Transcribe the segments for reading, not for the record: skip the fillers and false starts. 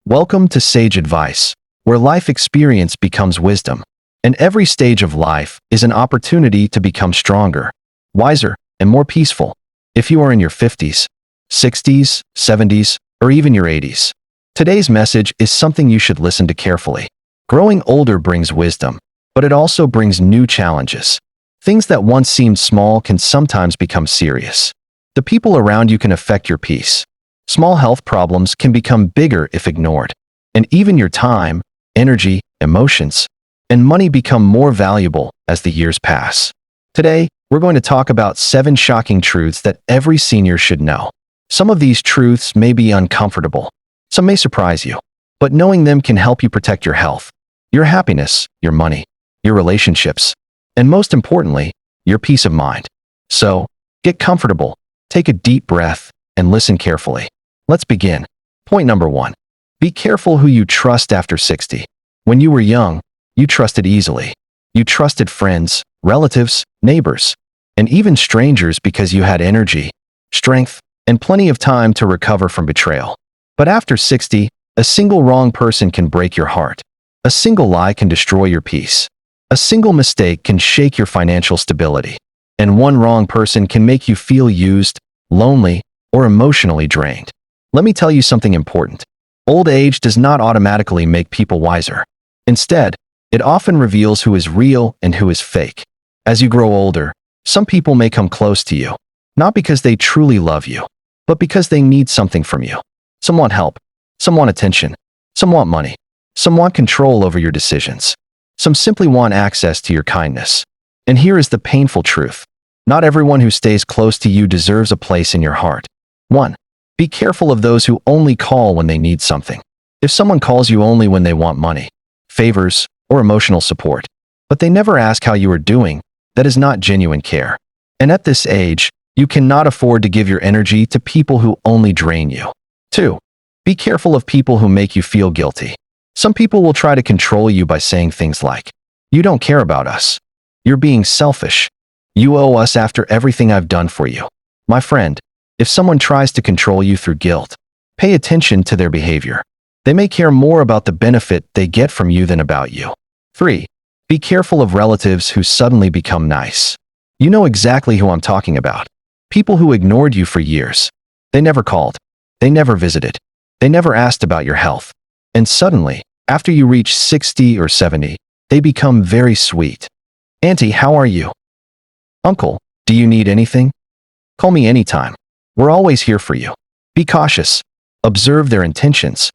Welcome to Sage Advice, where life experience becomes wisdom, and every stage of life is an opportunity to become stronger, wiser, and more peaceful. If you are in your 50s, 60s, 70s, or even your 80s, today's message is something you should listen to carefully. Growing older brings wisdom, but it also brings new challenges. Things that once seemed small can sometimes become serious. The people around you can affect your peace. Small health problems can become bigger if ignored, and even your time, energy, emotions, and money become more valuable as the years pass. Today, we're going to talk about 7 shocking truths that every senior should know. Some of these truths may be uncomfortable. Some may surprise you, but knowing them can help you protect your health, your happiness, your money, your relationships, and most importantly, your peace of mind. So, get comfortable, take a deep breath, and listen carefully. Let's begin. Point number 1. Be careful who you trust after 60. When you were young, you trusted easily. You trusted friends, relatives, neighbors, and even strangers because you had energy, strength, and plenty of time to recover from betrayal. But after 60, a single wrong person can break your heart. A single lie can destroy your peace. A single mistake can shake your financial stability. And one wrong person can make you feel used, lonely, or emotionally drained. Let me tell you something important. Old age does not automatically make people wiser. Instead, it often reveals who is real and who is fake. As you grow older, some people may come close to you, not because they truly love you, but because they need something from you. Some want help, some want attention, some want money, some want control over your decisions. Some simply want access to your kindness. And here is the painful truth. Not everyone who stays close to you deserves a place in your heart. 1. Be careful of those who only call when they need something. If someone calls you only when they want money, favors, or emotional support, but they never ask how you are doing, that is not genuine care. And at this age, you cannot afford to give your energy to people who only drain you. 2. Be careful of people who make you feel guilty. Some people will try to control you by saying things like, "You don't care about us. You're being selfish. You owe us after everything I've done for you." My friend, if someone tries to control you through guilt, pay attention to their behavior. They may care more about the benefit they get from you than about you. 3. Be careful of relatives who suddenly become nice. You know exactly who I'm talking about. People who ignored you for years. They never called. They never visited. They never asked about your health. And suddenly, after you reach 60 or 70, they become very sweet. "Auntie, how are you? Uncle, do you need anything? Call me anytime. We're always here for you." Be cautious. Observe their intentions.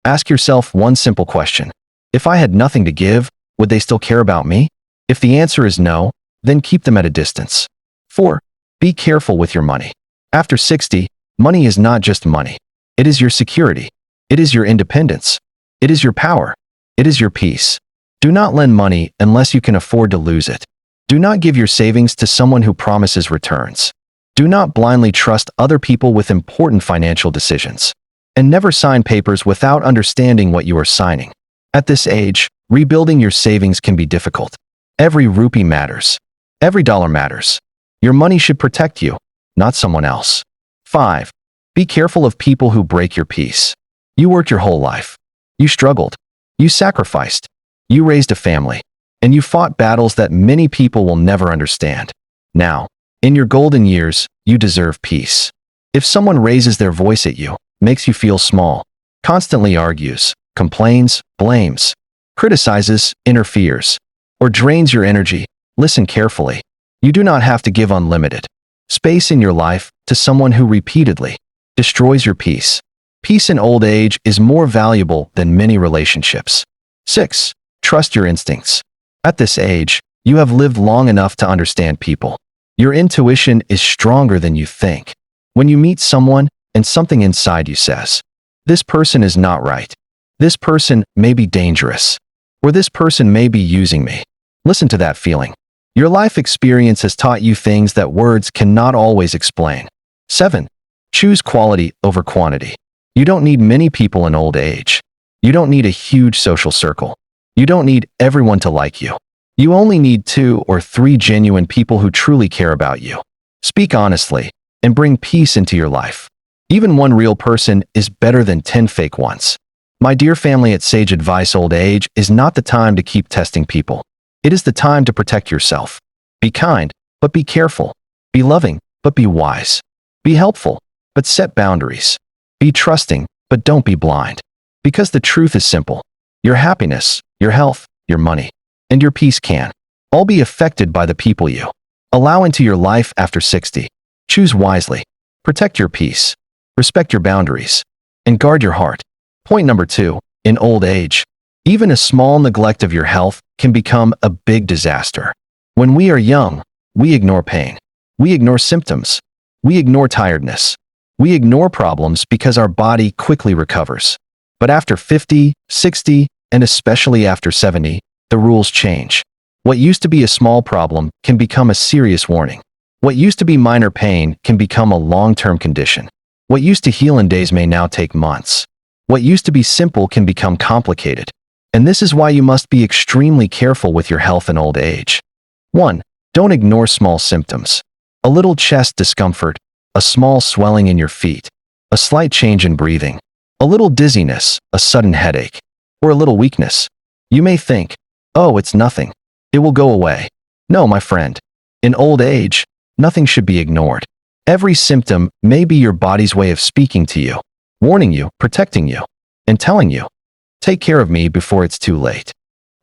Ask yourself one simple question. If I had nothing to give, would they still care about me? If the answer is no, then keep them at a distance. 4. Be careful with your money. After 60, money is not just money. It is your security. It is your independence. It is your power. It is your peace. Do not lend money unless you can afford to lose it. Do not give your savings to someone who promises returns. Do not blindly trust other people with important financial decisions. And never sign papers without understanding what you are signing. At this age, rebuilding your savings can be difficult. Every rupee matters. Every dollar matters. Your money should protect you, not someone else. 5. Be careful of people who break your peace. You worked your whole life. You struggled. You sacrificed. You raised a family. And you fought battles that many people will never understand. Now, in your golden years, you deserve peace. If someone raises their voice at you, makes you feel small, constantly argues, complains, blames, criticizes, interferes, or drains your energy, listen carefully. You do not have to give unlimited space in your life to someone who repeatedly destroys your peace. Peace in old age is more valuable than many relationships. 6. Trust your instincts. At this age, you have lived long enough to understand people. Your intuition is stronger than you think. When you meet someone and something inside you says, "This person is not right. This person may be dangerous. Or this person may be using me." Listen to that feeling. Your life experience has taught you things that words cannot always explain. 7. Choose quality over quantity. You don't need many people in old age. You don't need a huge social circle. You don't need everyone to like you. You only need 2 or 3 genuine people who truly care about you. Speak honestly and bring peace into your life. Even one real person is better than 10 fake ones. My dear family at Sage Advice, old age is not the time to keep testing people. It is the time to protect yourself. Be kind, but be careful. Be loving, but be wise. Be helpful, but set boundaries. Be trusting, but don't be blind. Because the truth is simple. Your happiness, your health, your money, and your peace can all be affected by the people you allow into your life after 60. Choose wisely. Protect your peace. Respect your boundaries. And guard your heart. Point number 2. In old age, even a small neglect of your health can become a big disaster. When we are young, we ignore pain. We ignore symptoms. We ignore tiredness. We ignore problems because our body quickly recovers. But after 50, 60, and especially after 70, the rules change. What used to be a small problem can become a serious warning. What used to be minor pain can become a long-term condition. What used to heal in days may now take months. What used to be simple can become complicated. And this is why you must be extremely careful with your health in old age. 1. Don't ignore small symptoms. A little chest discomfort, a small swelling in your feet, a slight change in breathing, a little dizziness, a sudden headache, or a little weakness. You may think, oh, it's nothing. It will go away. No, my friend. In old age, nothing should be ignored. Every symptom may be your body's way of speaking to you, warning you, protecting you, and telling you, take care of me before it's too late.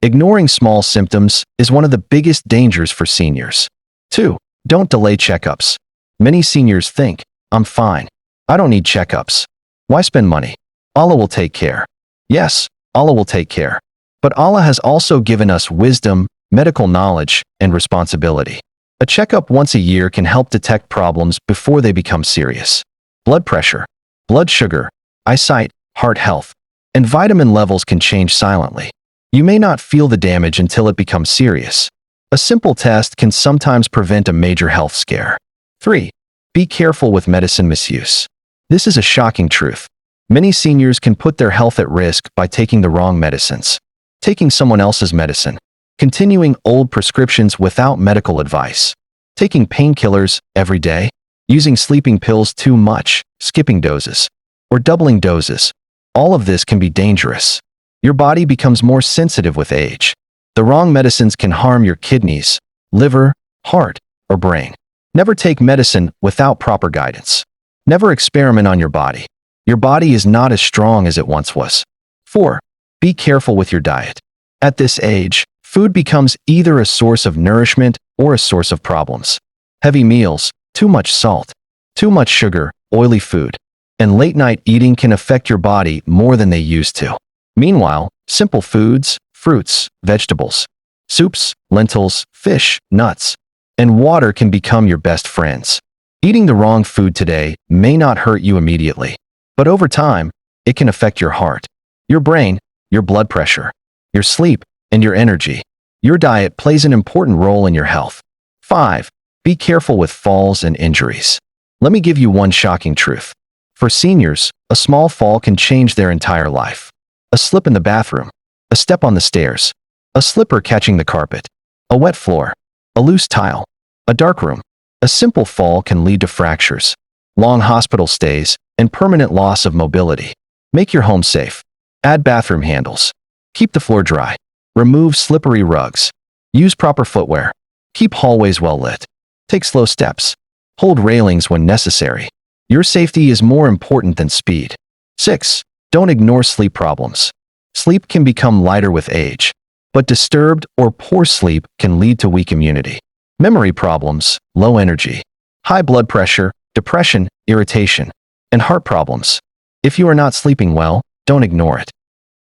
Ignoring small symptoms is one of the biggest dangers for seniors. 2. Don't delay checkups. Many seniors think, I'm fine. I don't need checkups. Why spend money? Allah will take care. Yes, Allah will take care. But Allah has also given us wisdom, medical knowledge, and responsibility. A checkup once a year can help detect problems before they become serious. Blood pressure, blood sugar, eyesight, heart health, and vitamin levels can change silently. You may not feel the damage until it becomes serious. A simple test can sometimes prevent a major health scare. 3. Be careful with medicine misuse. This is a shocking truth. Many seniors can put their health at risk by taking the wrong medicines, taking someone else's medicine, continuing old prescriptions without medical advice, taking painkillers every day, using sleeping pills too much, skipping doses, or doubling doses. All of this can be dangerous. Your body becomes more sensitive with age. The wrong medicines can harm your kidneys, liver, heart, or brain. Never take medicine without proper guidance. Never experiment on your body. Your body is not as strong as it once was. 4. Be careful with your diet. At this age, food becomes either a source of nourishment or a source of problems. Heavy meals, too much salt, too much sugar, oily food, and late-night eating can affect your body more than they used to. Meanwhile, simple foods, fruits, vegetables, soups, lentils, fish, nuts, and water can become your best friends. Eating the wrong food today may not hurt you immediately, but over time, it can affect your heart, your brain, your blood pressure, your sleep, and your energy. Your diet plays an important role in your health. 5. Be careful with falls and injuries. Let me give you one shocking truth. For seniors, a small fall can change their entire life. A slip in the bathroom, a step on the stairs, a slipper catching the carpet, a wet floor, a loose tile, a dark room. A simple fall can lead to fractures, long hospital stays, and permanent loss of mobility. Make your home safe. Add bathroom handles. Keep the floor dry. Remove slippery rugs. Use proper footwear. Keep hallways well lit. Take slow steps. Hold railings when necessary. Your safety is more important than speed. 6. Don't ignore sleep problems. Sleep can become lighter with age, but disturbed or poor sleep can lead to weak immunity, memory problems, low energy, high blood pressure, depression, irritation, and heart problems. If you are not sleeping well, don't ignore it.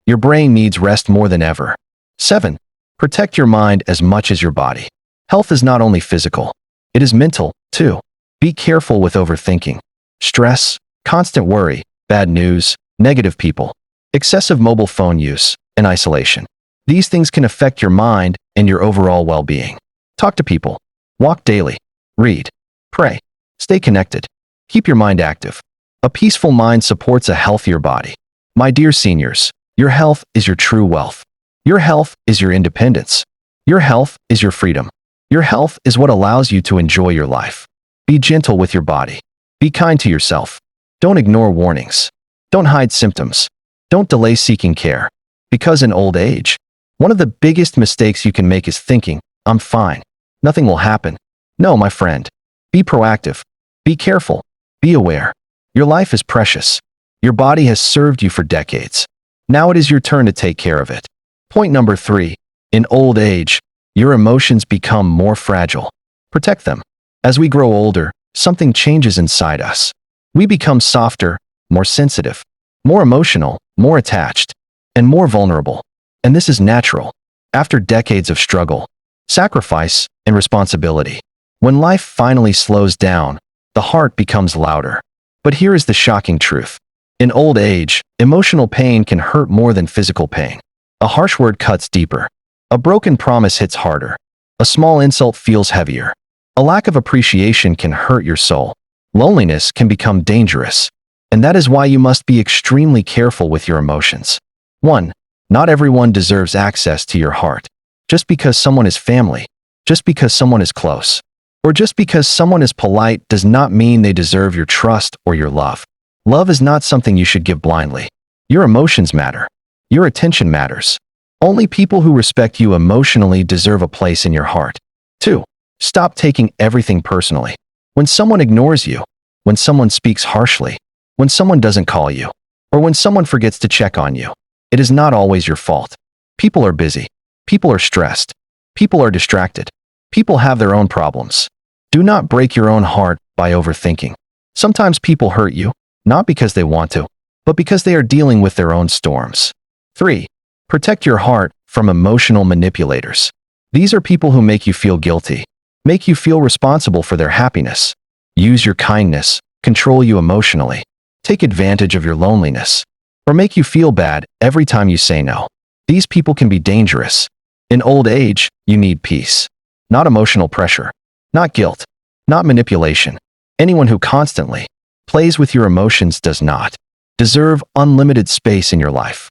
Your brain needs rest more than ever. 7. Protect your mind as much as your body. Health is not only physical, it is mental, too. Be careful with overthinking, stress, constant worry, bad news, negative people, excessive mobile phone use, and isolation. These things can affect your mind and your overall well-being. Talk to people. Walk daily. Read. Pray. Stay connected. Keep your mind active. A peaceful mind supports a healthier body. My dear seniors, your health is your true wealth. Your health is your independence. Your health is your freedom. Your health is what allows you to enjoy your life. Be gentle with your body. Be kind to yourself. Don't ignore warnings. Don't hide symptoms. Don't delay seeking care. Because in old age, one of the biggest mistakes you can make is thinking, I'm fine. Nothing will happen. No, my friend. Be proactive. Be careful. Be aware. Your life is precious. Your body has served you for decades. Now it is your turn to take care of it. Point number 3. In old age, your emotions become more fragile. Protect them. As we grow older, something changes inside us. We become softer, more sensitive, more emotional, more attached, and more vulnerable. And this is natural. After decades of struggle, sacrifice, and responsibility, when life finally slows down, the heart becomes louder. But here is the shocking truth. In old age, emotional pain can hurt more than physical pain. A harsh word cuts deeper. A broken promise hits harder. A small insult feels heavier. A lack of appreciation can hurt your soul. Loneliness can become dangerous. And that is why you must be extremely careful with your emotions. 1. Not everyone deserves access to your heart. Just because someone is family, just because someone is close, or just because someone is polite does not mean they deserve your trust or your love. Love is not something you should give blindly. Your emotions matter. Your attention matters. Only people who respect you emotionally deserve a place in your heart. 2. Stop taking everything personally. When someone ignores you, when someone speaks harshly, when someone doesn't call you, or when someone forgets to check on you, it is not always your fault. People are busy. People are stressed. People are distracted. People have their own problems. Do not break your own heart by overthinking. Sometimes people hurt you, not because they want to, but because they are dealing with their own storms. 3. Protect your heart from emotional manipulators. These are people who make you feel guilty, make you feel responsible for their happiness, use your kindness, control you emotionally, take advantage of your loneliness, or make you feel bad every time you say no. These people can be dangerous. In old age, you need peace, not emotional pressure, not guilt, not manipulation. Anyone who constantly plays with your emotions does not deserve unlimited space in your life.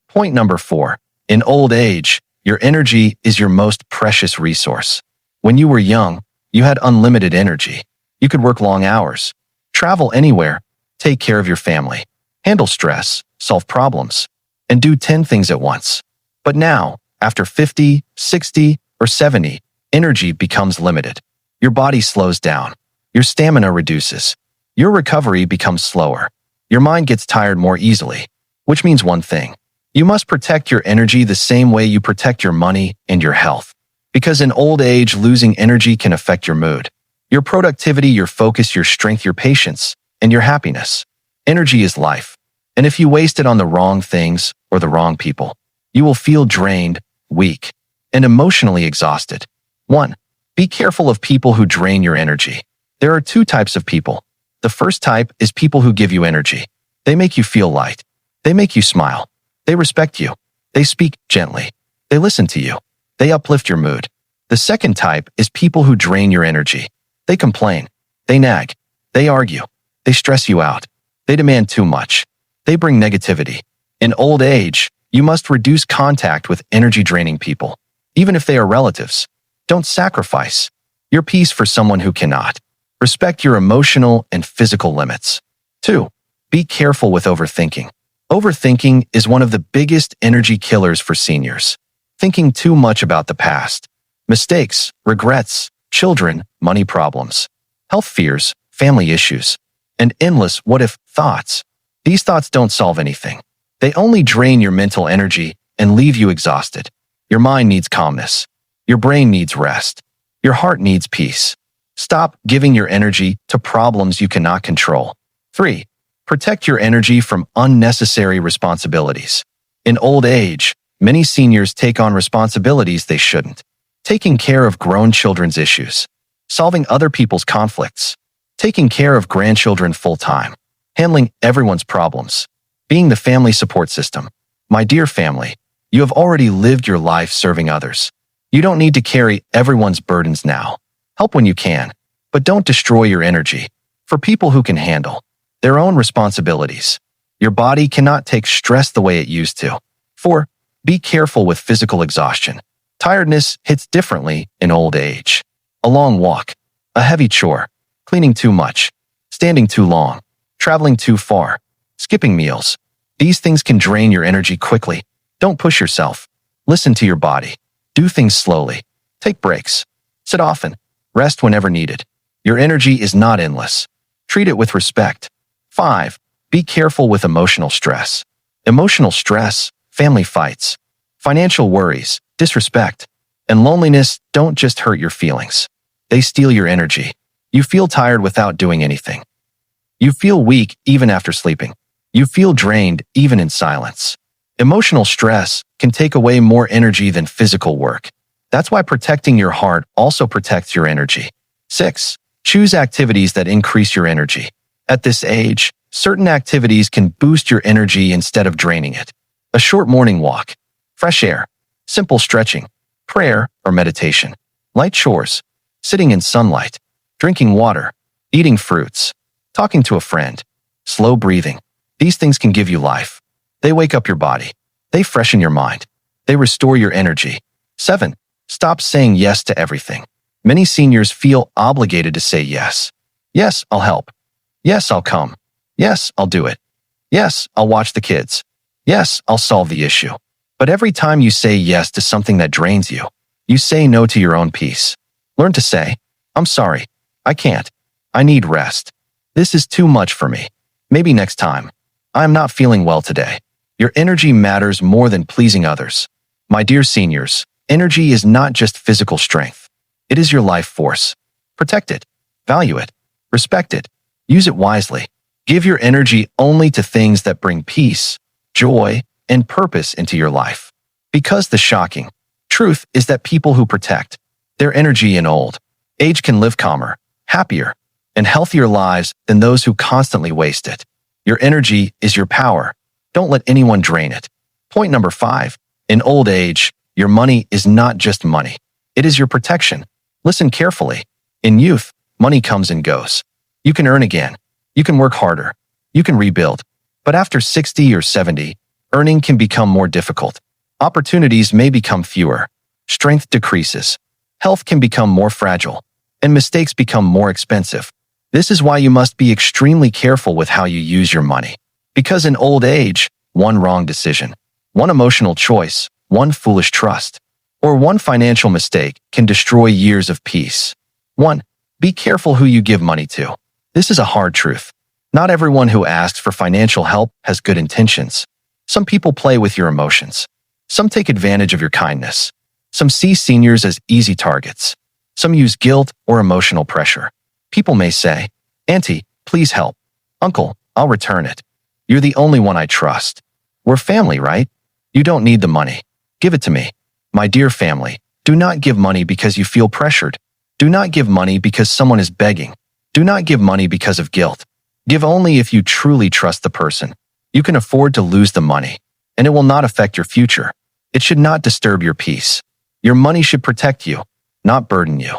Point number 4. In old age, your energy is your most precious resource. When you were young, you had unlimited energy. You could work long hours, travel anywhere, take care of your family, handle stress, solve problems, and do 10 things at once. But now, after 50, 60, or 70, energy becomes limited. Your body slows down. Your stamina reduces. Your recovery becomes slower. Your mind gets tired more easily, which means one thing. You must protect your energy the same way you protect your money and your health. Because in old age, losing energy can affect your mood, your productivity, your focus, your strength, your patience, and your happiness. Energy is life. And if you waste it on the wrong things or the wrong people, you will feel drained, weak, and emotionally exhausted. 1. Be careful of people who drain your energy. There are 2 types of people. The first type is people who give you energy. They make you feel light. They make you smile. They respect you. They speak gently. They listen to you. They uplift your mood. The second type is people who drain your energy. They complain. They nag. They argue. They stress you out. They demand too much. They bring negativity. In old age, you must reduce contact with energy-draining people. Even if they are relatives, don't sacrifice your peace for someone who cannot. Respect your emotional and physical limits. 2. Be careful with overthinking. Overthinking is one of the biggest energy killers for seniors. Thinking too much about the past, mistakes, regrets, children, money problems, health fears, family issues, and endless what-if thoughts. These thoughts don't solve anything. They only drain your mental energy and leave you exhausted. Your mind needs calmness. Your brain needs rest. Your heart needs peace. Stop giving your energy to problems you cannot control. 3. Protect your energy from unnecessary responsibilities. In old age, many seniors take on responsibilities they shouldn't. Taking care of grown children's issues, solving other people's conflicts, taking care of grandchildren full-time, handling everyone's problems, being the family support system. My dear family, you have already lived your life serving others. You don't need to carry everyone's burdens now. Help when you can, but don't destroy your energy. For people who can handle their own responsibilities, your body cannot take stress the way it used to. 4. Be careful with physical exhaustion. Tiredness hits differently in old age. A long walk, a heavy chore, cleaning too much, standing too long, traveling too far, skipping meals. These things can drain your energy quickly. Don't push yourself. Listen to your body. Do things slowly. Take breaks. Sit often. Rest whenever needed. Your energy is not endless. Treat it with respect. 5. Be careful with emotional stress. Emotional stress, family fights, financial worries, disrespect, and loneliness don't just hurt your feelings. They steal your energy. You feel tired without doing anything. You feel weak even after sleeping. You feel drained even in silence. Emotional stress can take away more energy than physical work. That's why protecting your heart also protects your energy. 6. Choose activities that increase your energy. At this age, certain activities can boost your energy instead of draining it. A short morning walk, fresh air, simple stretching, prayer or meditation, light chores, sitting in sunlight, drinking water, eating fruits, talking to a friend, slow breathing. These things can give you life. They wake up your body. They freshen your mind. They restore your energy. 7. Stop saying yes to everything. Many seniors feel obligated to say yes. Yes, I'll help. Yes, I'll come. Yes, I'll do it. Yes, I'll watch the kids. Yes, I'll solve the issue. But every time you say yes to something that drains you, you say no to your own peace. Learn to say, I'm sorry. I can't. I need rest. This is too much for me. Maybe next time. I'm not feeling well today. Your energy matters more than pleasing others. My dear seniors, energy is not just physical strength. It is your life force. Protect it. Value it. Respect it. Use it wisely. Give your energy only to things that bring peace, joy, and purpose into your life. Because the shocking truth is that people who protect their energy in old age can live calmer, happier, and healthier lives than those who constantly waste it. Your energy is your power. Don't let anyone drain it. Point number 5. In old age, your money is not just money. It is your protection. Listen carefully. In youth, money comes and goes. You can earn again. You can work harder. You can rebuild. But after 60 or 70, earning can become more difficult. Opportunities may become fewer. Strength decreases. Health can become more fragile. And mistakes become more expensive. This is why you must be extremely careful with how you use your money. Because in old age, one wrong decision, one emotional choice, one foolish trust, or one financial mistake can destroy years of peace. 1. Be careful who you give money to. This is a hard truth. Not everyone who asks for financial help has good intentions. Some people play with your emotions. Some take advantage of your kindness. Some see seniors as easy targets. Some use guilt or emotional pressure. People may say, Auntie, please help. Uncle, I'll return it. You're the only one I trust. We're family, right? You don't need the money. Give it to me. My dear family, do not give money because you feel pressured. Do not give money because someone is begging. Do not give money because of guilt. Give only if you truly trust the person. You can afford to lose the money, and it will not affect your future. It should not disturb your peace. Your money should protect you, not burden you.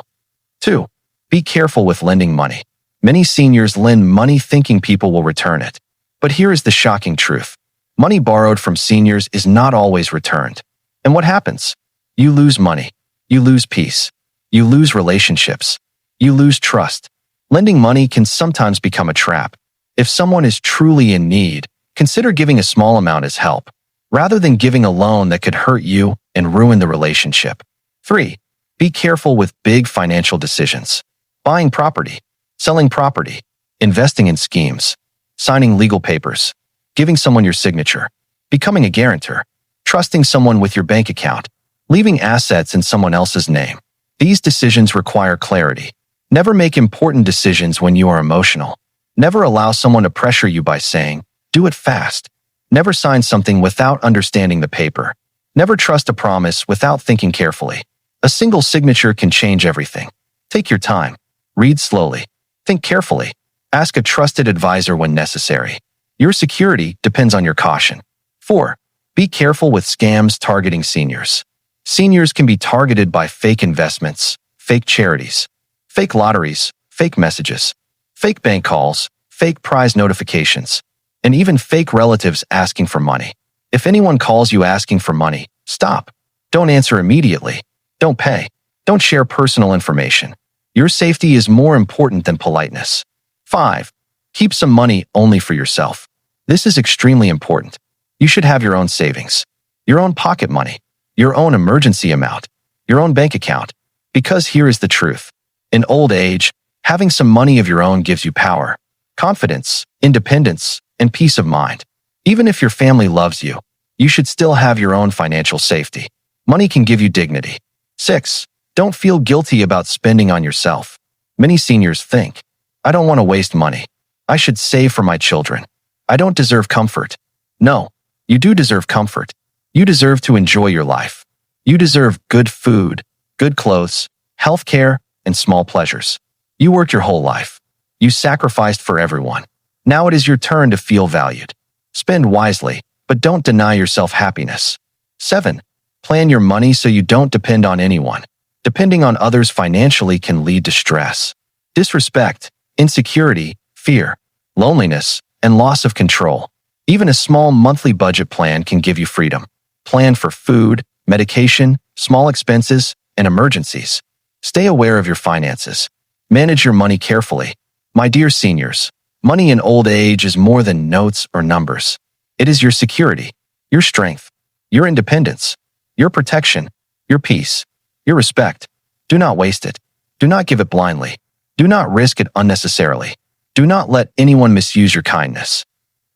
2. Be careful with lending money. Many seniors lend money thinking people will return it. But here is the shocking truth. Money borrowed from seniors is not always returned. And what happens? You lose money. You lose peace. You lose relationships. You lose trust. Lending money can sometimes become a trap. If someone is truly in need, consider giving a small amount as help, rather than giving a loan that could hurt you and ruin the relationship. 3. Be careful with big financial decisions. Buying property, selling property, investing in schemes, signing legal papers, giving someone your signature, becoming a guarantor, trusting someone with your bank account, leaving assets in someone else's name. These decisions require clarity. Never make important decisions when you are emotional. Never allow someone to pressure you by saying, do it fast. Never sign something without understanding the paper. Never trust a promise without thinking carefully. A single signature can change everything. Take your time. Read slowly. Think carefully. Ask a trusted advisor when necessary. Your security depends on your caution. 4. Be careful with scams targeting seniors. Seniors can be targeted by fake investments, fake charities, fake lotteries, fake messages, fake bank calls, fake prize notifications, and even fake relatives asking for money. If anyone calls you asking for money, stop. Don't answer immediately. Don't pay. Don't share personal information. Your safety is more important than politeness. 5. Keep some money only for yourself. This is extremely important. You should have your own savings, your own pocket money, your own emergency amount, your own bank account. Because here is the truth. In old age, having some money of your own gives you power, confidence, independence, and peace of mind. Even if your family loves you, you should still have your own financial safety. Money can give you dignity. 6. Don't feel guilty about spending on yourself. Many seniors think, I don't want to waste money. I should save for my children. I don't deserve comfort. No, you do deserve comfort. You deserve to enjoy your life. You deserve good food, good clothes, health care, and small pleasures. You worked your whole life. You sacrificed for everyone. Now it is your turn to feel valued. Spend wisely, but don't deny yourself happiness. 7. Plan your money so you don't depend on anyone. Depending on others financially can lead to stress, disrespect, insecurity, fear, loneliness, and loss of control. Even a small monthly budget plan can give you freedom. Plan for food, medication, small expenses, and emergencies. Stay aware of your finances. Manage your money carefully. My dear seniors, money in old age is more than notes or numbers. It is your security, your strength, your independence, your protection, your peace, your respect. Do not waste it. Do not give it blindly. Do not risk it unnecessarily. Do not let anyone misuse your kindness.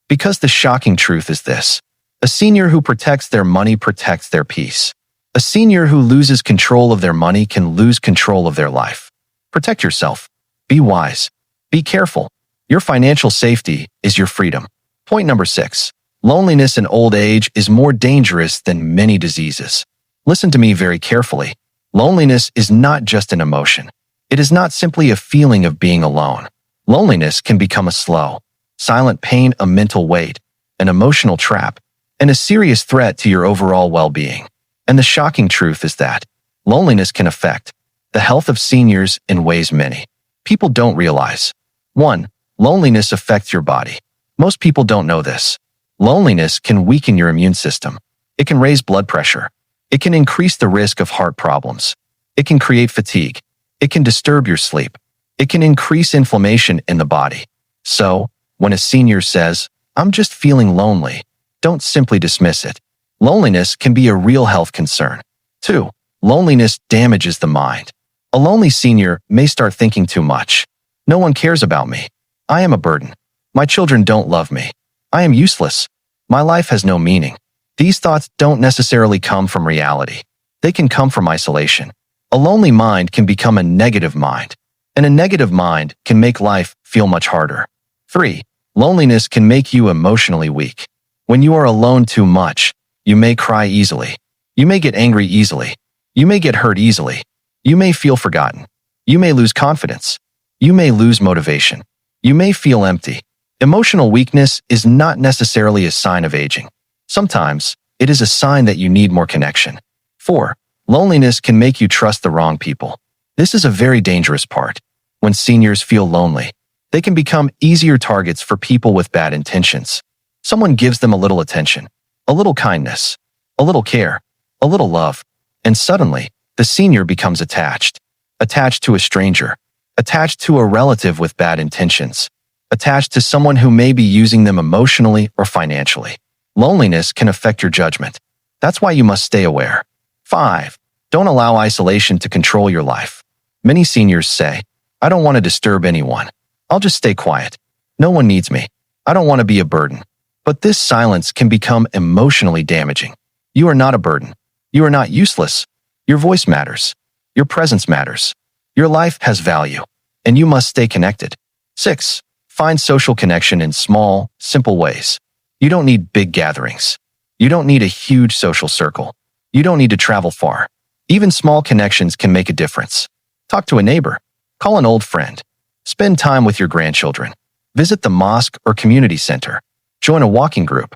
Because the shocking truth is this: a senior who protects their money protects their peace. A senior who loses control of their money can lose control of their life. Protect yourself. Be wise. Be careful. Your financial safety is your freedom. Point number 6. Loneliness in old age is more dangerous than many diseases. Listen to me very carefully. Loneliness is not just an emotion. It is not simply a feeling of being alone. Loneliness can become a slow, silent pain, a mental weight, an emotional trap, and a serious threat to your overall well-being. And the shocking truth is that loneliness can affect the health of seniors in ways many people don't realize. 1. Loneliness affects your body. Most people don't know this. Loneliness can weaken your immune system. It can raise blood pressure. It can increase the risk of heart problems. It can create fatigue. It can disturb your sleep. It can increase inflammation in the body. So, when a senior says, I'm just feeling lonely, don't simply dismiss it. Loneliness can be a real health concern. 2. Loneliness damages the mind. A lonely senior may start thinking too much. No one cares about me. I am a burden. My children don't love me. I am useless. My life has no meaning. These thoughts don't necessarily come from reality. They can come from isolation. A lonely mind can become a negative mind, and a negative mind can make life feel much harder. 3. Loneliness can make you emotionally weak. When you are alone too much, you may cry easily. You may get angry easily. You may get hurt easily. You may feel forgotten. You may lose confidence. You may lose motivation. You may feel empty. Emotional weakness is not necessarily a sign of aging. Sometimes, it is a sign that you need more connection. 4. Loneliness can make you trust the wrong people. This is a very dangerous part. When seniors feel lonely, they can become easier targets for people with bad intentions. Someone gives them a little attention, a little kindness, a little care, a little love, and suddenly, the senior becomes attached. Attached to a stranger, attached to a relative with bad intentions, attached to someone who may be using them emotionally or financially. Loneliness can affect your judgment. That's why you must stay aware. 5. Don't allow isolation to control your life. Many seniors say, I don't want to disturb anyone. I'll just stay quiet. No one needs me. I don't want to be a burden. But this silence can become emotionally damaging. You are not a burden. You are not useless. Your voice matters. Your presence matters. Your life has value, and you must stay connected. 6. Find social connection in small, simple ways. You don't need big gatherings. You don't need a huge social circle. You don't need to travel far. Even small connections can make a difference. Talk to a neighbor. Call an old friend. Spend time with your grandchildren. Visit the mosque or community center. Join a walking group.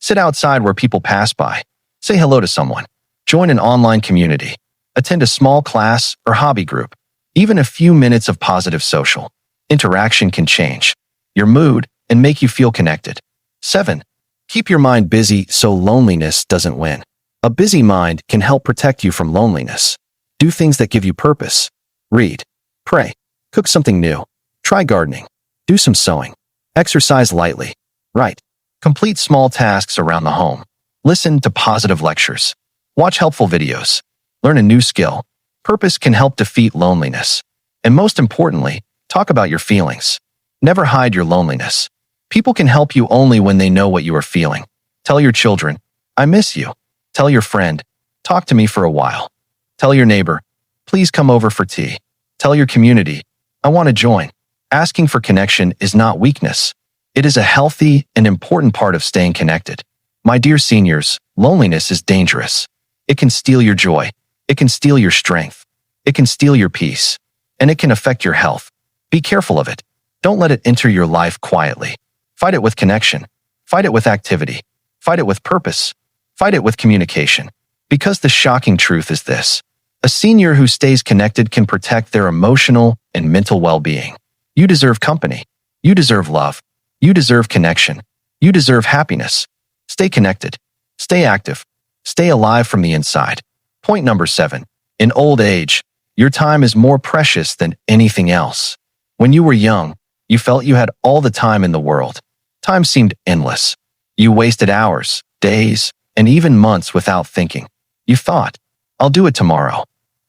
Sit outside where people pass by. Say hello to someone. Join an online community. Attend a small class or hobby group. Even a few minutes of positive social interaction can change your mood and make you feel connected. 7. Keep your mind busy so loneliness doesn't win. A busy mind can help protect you from loneliness. Do things that give you purpose. Read. Pray. Cook something new. Try gardening. Do some sewing. Exercise lightly. Write. Complete small tasks around the home. Listen to positive lectures. Watch helpful videos. Learn a new skill. Purpose can help defeat loneliness. And most importantly, talk about your feelings. Never hide your loneliness. People can help you only when they know what you are feeling. Tell your children, I miss you. Tell your friend, talk to me for a while. Tell your neighbor, please come over for tea. Tell your community, I want to join. Asking for connection is not weakness. It is a healthy and important part of staying connected. My dear seniors, loneliness is dangerous. It can steal your joy. It can steal your strength. It can steal your peace. And it can affect your health. Be careful of it. Don't let it enter your life quietly. Fight it with connection. Fight it with activity. Fight it with purpose. Fight it with communication. Because the shocking truth is this: a senior who stays connected can protect their emotional and mental well-being. You deserve company. You deserve love. You deserve connection. You deserve happiness. Stay connected. Stay active. Stay alive from the inside. Point number 7. In old age, your time is more precious than anything else. When you were young, you felt you had all the time in the world. Time seemed endless. You wasted hours, days, and even months without thinking. You thought, I'll do it tomorrow.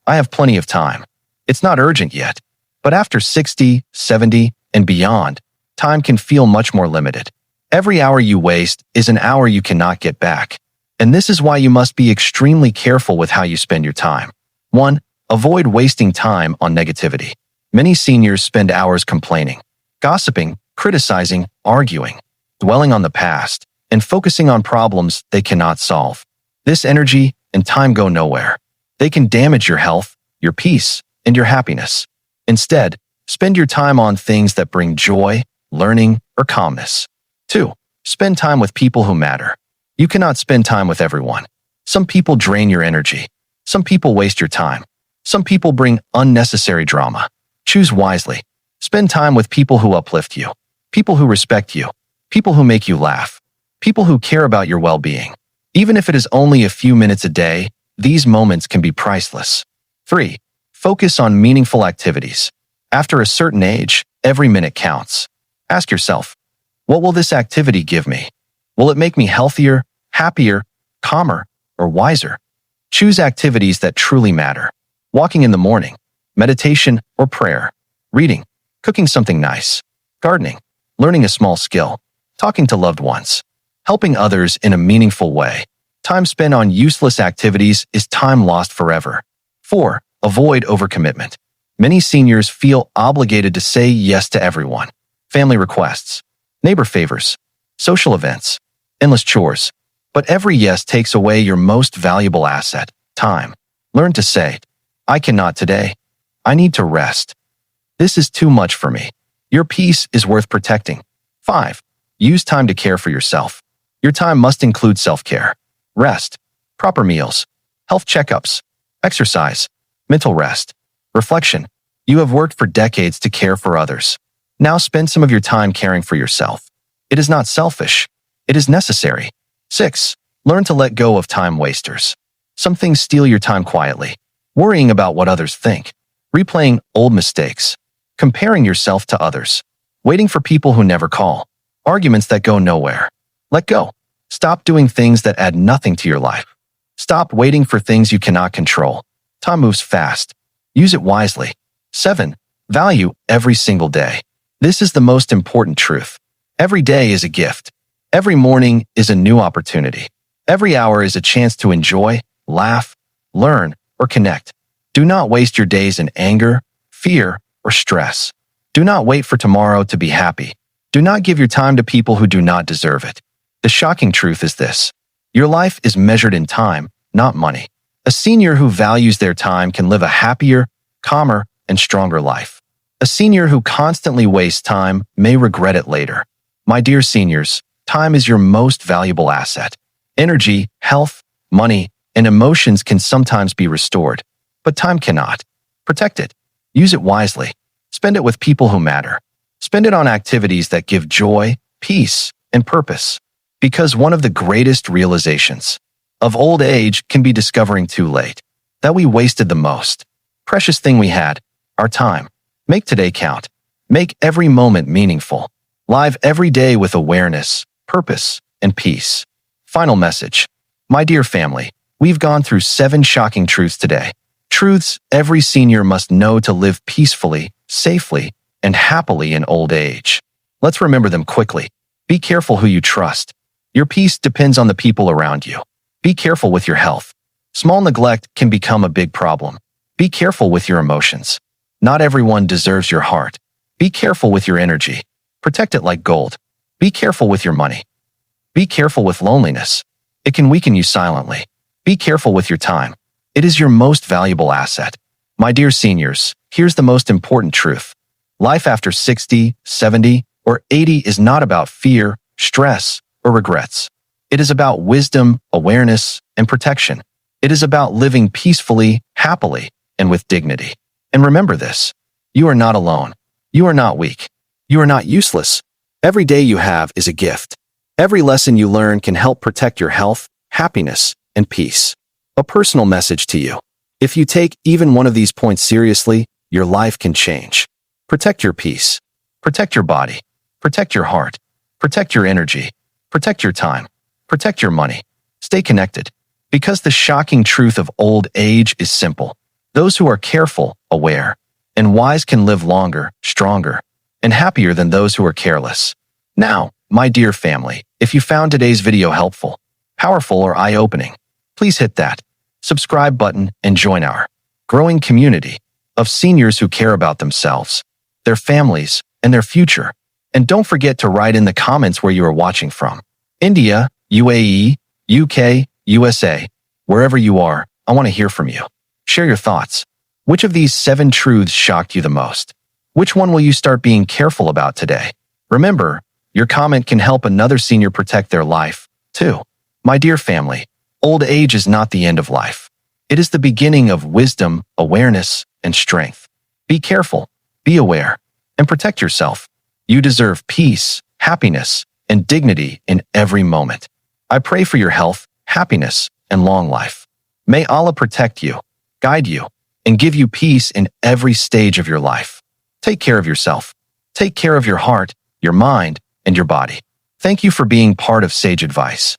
I have plenty of time. It's not urgent yet. But after 60, 70, and beyond, time can feel much more limited. Every hour you waste is an hour you cannot get back. And this is why you must be extremely careful with how you spend your time. 1. Avoid wasting time on negativity. Many seniors spend hours complaining, gossiping, criticizing, arguing, dwelling on the past, and focusing on problems they cannot solve. This energy and time go nowhere. They can damage your health, your peace, and your happiness. Instead, spend your time on things that bring joy, learning, or calmness. 2. Spend time with people who matter. You cannot spend time with everyone. Some people drain your energy. Some people waste your time. Some people bring unnecessary drama. Choose wisely. Spend time with people who uplift you, people who respect you, people who make you laugh, people who care about your well-being. Even if it is only a few minutes a day, these moments can be priceless. 3. Focus on meaningful activities. After a certain age, every minute counts. Ask yourself, what will this activity give me? Will it make me healthier, happier, calmer, or wiser? Choose activities that truly matter. Walking in the morning, meditation or prayer, reading, cooking something nice, gardening, learning a small skill, talking to loved ones, helping others in a meaningful way. Time spent on useless activities is time lost forever. 4. Avoid overcommitment. Many seniors feel obligated to say yes to everyone. Family requests, neighbor favors, social events, endless chores. But every yes takes away your most valuable asset, time. Learn to say, I cannot today. I need to rest. This is too much for me. Your peace is worth protecting. 5. Use time to care for yourself. Your time must include self-care, rest, proper meals, health checkups, exercise, mental rest, reflection. You have worked for decades to care for others. Now spend some of your time caring for yourself. It is not selfish. It is necessary. 6. Learn to let go of time wasters. Some things steal your time quietly. Worrying about what others think, replaying old mistakes, comparing yourself to others, waiting for people who never call, arguments that go nowhere. Let go. Stop doing things that add nothing to your life. Stop waiting for things you cannot control. Time moves fast. Use it wisely. 7. Value every single day. This is the most important truth. Every day is a gift. Every morning is a new opportunity. Every hour is a chance to enjoy, laugh, learn, or connect. Do not waste your days in anger, fear, or stress. Do not wait for tomorrow to be happy. Do not give your time to people who do not deserve it. The shocking truth is this: your life is measured in time, not money. A senior who values their time can live a happier, calmer, and stronger life. A senior who constantly wastes time may regret it later. My dear seniors, time is your most valuable asset. Energy, health, money, and emotions can sometimes be restored, but time cannot. Protect it. Use it wisely. Spend it with people who matter. Spend it on activities that give joy, peace, and purpose. Because one of the greatest realizations of old age can be discovering too late that we wasted the most precious thing we had, our time. Make today count. Make every moment meaningful. Live every day with awareness, purpose, and peace. Final message. My dear family, we've gone through 7 shocking truths today. Truths every senior must know to live peacefully, safely, and happily in old age. Let's remember them quickly. Be careful who you trust. Your peace depends on the people around you. Be careful with your health. Small neglect can become a big problem. Be careful with your emotions. Not everyone deserves your heart. Be careful with your energy. Protect it like gold. Be careful with your money. Be careful with loneliness. It can weaken you silently. Be careful with your time. It is your most valuable asset. My dear seniors, here's the most important truth. Life after 60, 70, or 80 is not about fear, stress, or regrets. It is about wisdom, awareness, and protection. It is about living peacefully, happily, and with dignity. And remember this, you are not alone. You are not weak. You are not useless. Every day you have is a gift. Every lesson you learn can help protect your health, happiness, and peace. A personal message to you. If you take even one of these points seriously, your life can change. Protect your peace. Protect your body. Protect your heart. Protect your energy. Protect your time. Protect your money. Stay connected. Because the shocking truth of old age is simple. Those who are careful, aware, and wise can live longer, stronger, and happier than those who are careless. Now, my dear family, if you found today's video helpful, powerful, or eye-opening, please hit that subscribe button and join our growing community of seniors who care about themselves, their families, and their future. And don't forget to write in the comments where you are watching from. India, UAE, UK, USA, wherever you are, I want to hear from you. Share your thoughts. Which of these 7 truths shocked you the most? Which one will you start being careful about today? Remember, your comment can help another senior protect their life, too. My dear family, old age is not the end of life. It is the beginning of wisdom, awareness, and strength. Be careful, be aware, and protect yourself. You deserve peace, happiness, and dignity in every moment. I pray for your health, happiness, and long life. May Allah protect you, guide you, and give you peace in every stage of your life. Take care of yourself. Take care of your heart, your mind, and your body. Thank you for being part of Sage Advice.